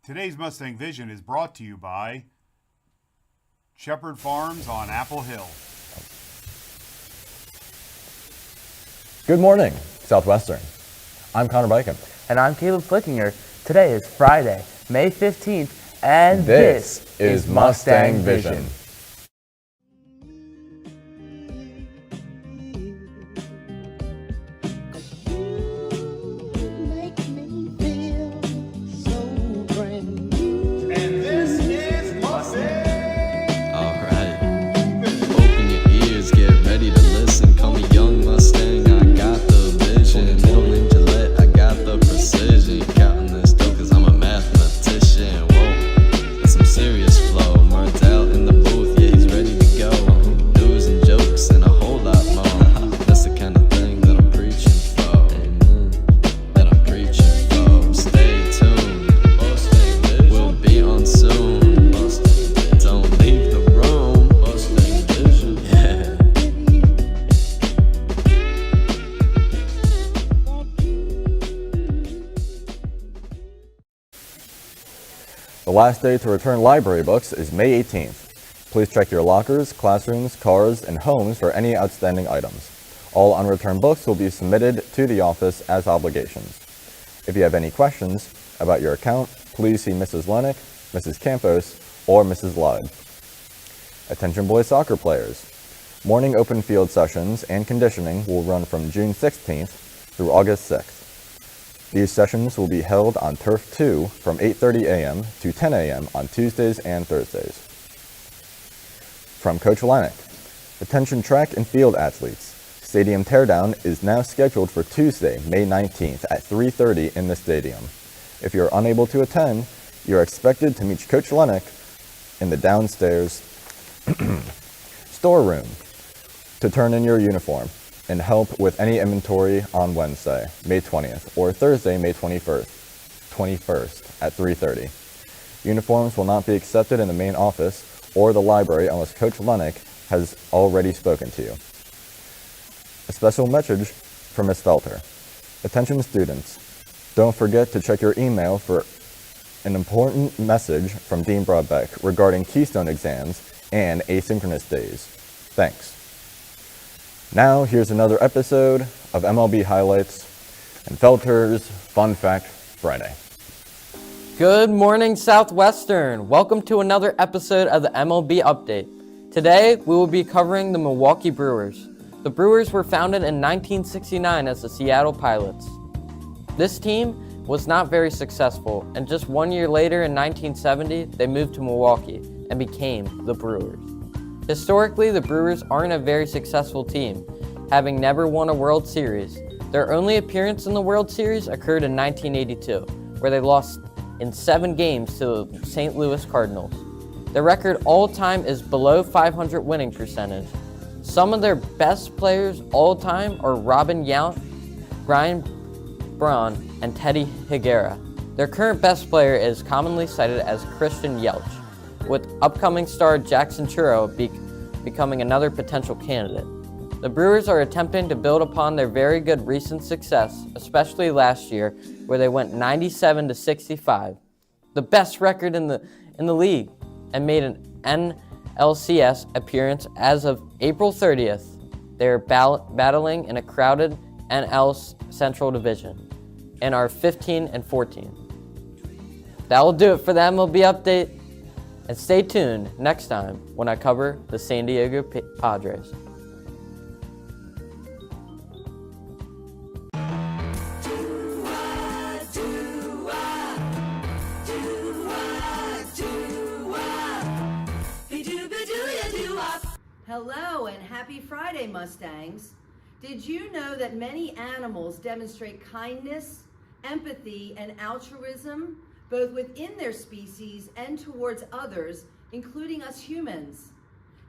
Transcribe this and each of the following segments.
Today's Mustang Vision is brought to you by Shepherd Farms on Apple Hill. Good morning, Southwestern. I'm Connor Bycom. And I'm Caleb Flickinger. Today is Friday, May 15th, and this is Mustang Vision. The last day to return library books is May 18th. Please check your lockers, classrooms, cars, and homes for any outstanding items. All unreturned books will be submitted to the office as obligations. If you have any questions about your account, please see Mrs. Lennox, Mrs. Campos, or Mrs. Lyde. Attention boys soccer players. Morning open field sessions and conditioning will run from June 16th through August 6th. These sessions will be held on Turf 2 from 8:30 a.m. to 10 a.m. on Tuesdays and Thursdays. From Coach Lennox, attention track and field athletes. Stadium teardown is now scheduled for Tuesday, May 19th at 3:30 in the stadium. If you're unable to attend, you're expected to meet Coach Lennox in the downstairs storeroom to turn in your uniform and help with any inventory on Wednesday, May 20th, or Thursday, May 21st at 3:30. Uniforms will not be accepted in the main office or the library unless Coach Lennox has already spoken to you. A special message from Ms. Felter. Attention students, don't forget to check your email for an important message from Dean Broadbeck regarding Keystone exams and asynchronous days. Thanks. Now, here's another episode of MLB Highlights and Felter's Fun Fact Friday. Good morning, Southwestern. Welcome to another episode of the MLB Update. Today, we will be covering the Milwaukee Brewers. The Brewers were founded in 1969 as the Seattle Pilots. This team was not very successful, and just 1 year later in 1970, they moved to Milwaukee and became the Brewers. Historically, the Brewers aren't a very successful team, having never won a World Series. Their only appearance in the World Series occurred in 1982, where they lost in 7 games to the St. Louis Cardinals. Their record all-time is below .500 winning percentage. Some of their best players all-time are Robin Yount, Brian Braun, and Teddy Higuera. Their current best player is commonly cited as Christian Yelich, with upcoming star Jackson Churro becoming another potential candidate. The Brewers are attempting to build upon their very good recent success, especially last year, where they went 97-65, the best record in the league, and made an NLCS appearance as of April 30th. They are battling in a crowded NL Central Division and are 15-14. That will do it for the MLB Update. And stay tuned next time when I cover the San Diego Padres. Hello and happy Friday, Mustangs. Did you know that many animals demonstrate kindness, empathy, and altruism both within their species and towards others, including us humans?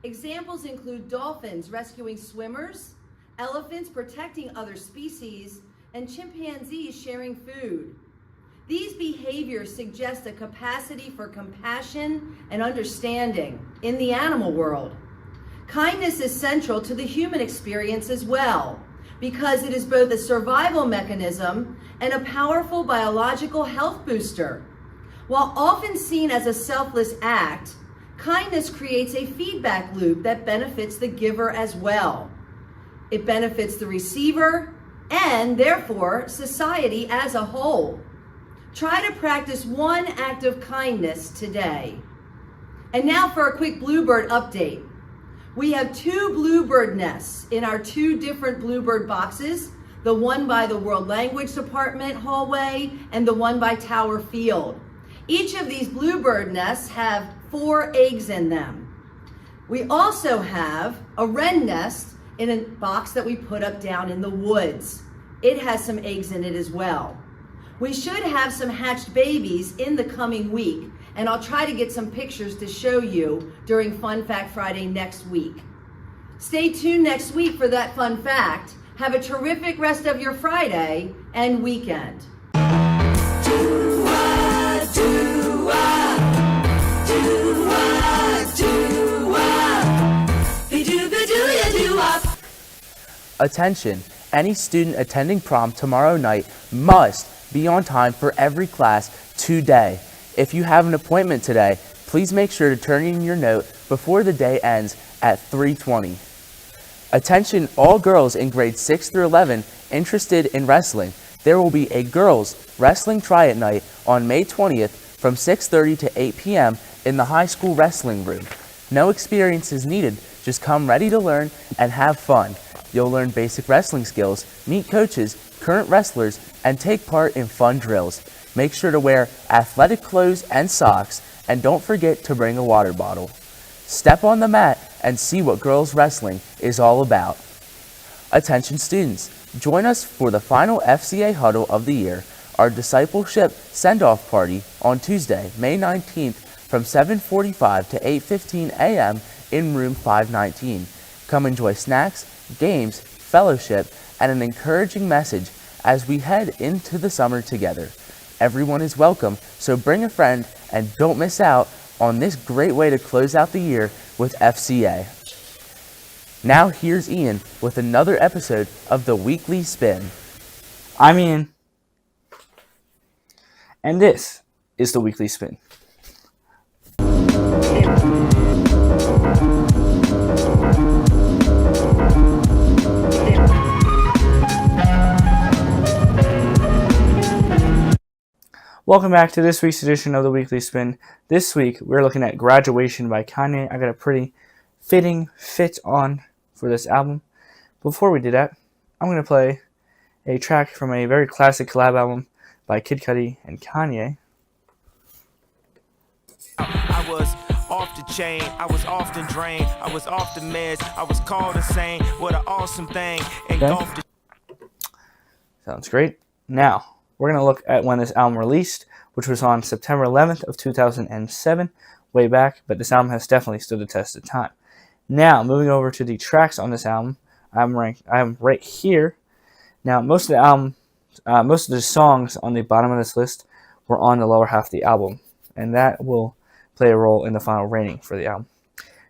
Examples include dolphins rescuing swimmers, elephants protecting other species, and chimpanzees sharing food. These behaviors suggest a capacity for compassion and understanding in the animal world. Kindness is central to the human experience as well, because it is both a survival mechanism and a powerful biological health booster. While often seen as a selfless act, kindness creates a feedback loop that benefits the giver as well. It benefits the receiver and, therefore, society as a whole. Try to practice one act of kindness today. And now for a quick bluebird update. We have 2 bluebird nests in our 2 different bluebird boxes, the one by the World Language Department hallway and the one by Tower Field. Each of these bluebird nests have 4 eggs in them. We also have a wren nest in a box that we put up down in the woods. It has some eggs in it as well. We should have some hatched babies in the coming week, and I'll try to get some pictures to show you during Fun Fact Friday next week. Stay tuned next week for that fun fact. Have a terrific rest of your Friday and weekend. Attention, any student attending prom tomorrow night must be on time for every class today. If you have an appointment today, please make sure to turn in your note before the day ends at 3:20. Attention all girls in grades 6 through 11 interested in wrestling. There will be a girls wrestling try-out night on May 20th from 6:30 to 8 p.m. in the high school wrestling room. No experience is needed, just come ready to learn and have fun. You'll learn basic wrestling skills, meet coaches, current wrestlers, and take part in fun drills. Make sure to wear athletic clothes and socks, and don't forget to bring a water bottle. Step on the mat and see what girls wrestling is all about. Attention students, join us for the final FCA huddle of the year, our discipleship send-off party on Tuesday, May 19th from 7:45 to 8:15 a.m. in room 519. Come enjoy snacks, games, fellowship, and an encouraging message as we head into the summer together. Everyone is welcome, so bring a friend and don't miss out on this great way to close out the year with FCA. Now here's Ian with another episode of the Weekly Spin. I'm Ian, and this is the Weekly Spin. Welcome back to this week's edition of the Weekly Spin. This week, we're looking at Graduation by Kanye. I got a pretty fitting fit on for this album. Before we do that, I'm going to play a track from a very classic collab album by Kid Cudi and Kanye. I was off the chain, I was often drained, I was off the meds, I was called insane. What an awesome thing. Okay. Sounds great. Now, we're going to look at when this album released, which was on September 11th of 2007, way back, but this album has definitely stood the test of time. Now, moving over to the tracks on this album, I'm right here. Now, most of the songs on the bottom of this list were on the lower half of the album, and that will play a role in the final rating for the album.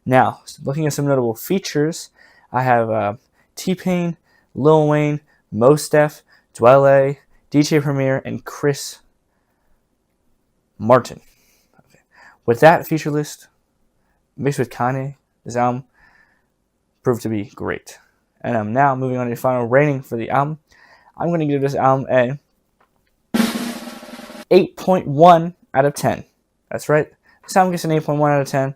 Now, looking at some notable features, I have T-Pain, Lil Wayne, Mos Def, Dwele, DJ Premier, and Chris Martin. Okay. With that feature list, mixed with Kanye, this album proved to be great. And I'm now moving on to the final rating for the album. I'm going to give this album a 8.1 out of 10. That's right. This album gets an 8.1 out of 10.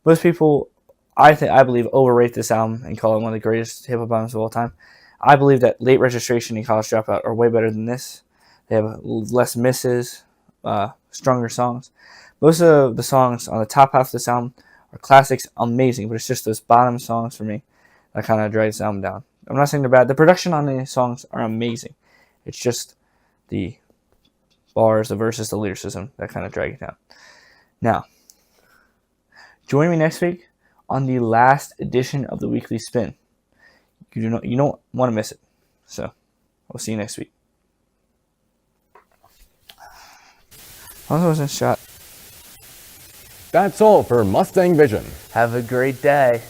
Most people, I believe, overrate this album and call it one of the greatest hip-hop albums of all time. I believe that Late Registration and College Dropout are way better than this. They have less misses, stronger songs. Most of the songs on the top half of this album are classics, amazing, but it's just those bottom songs for me that kind of drag this album down. I'm not saying they're bad. The production on the songs are amazing. It's just the bars, the verses, the lyricism that kind of drag it down. Now, join me next week on the last edition of the Weekly Spin. You don't want to miss it. So, we'll see you next week. I was in shot. That's all for Mustang Vision. Have a great day.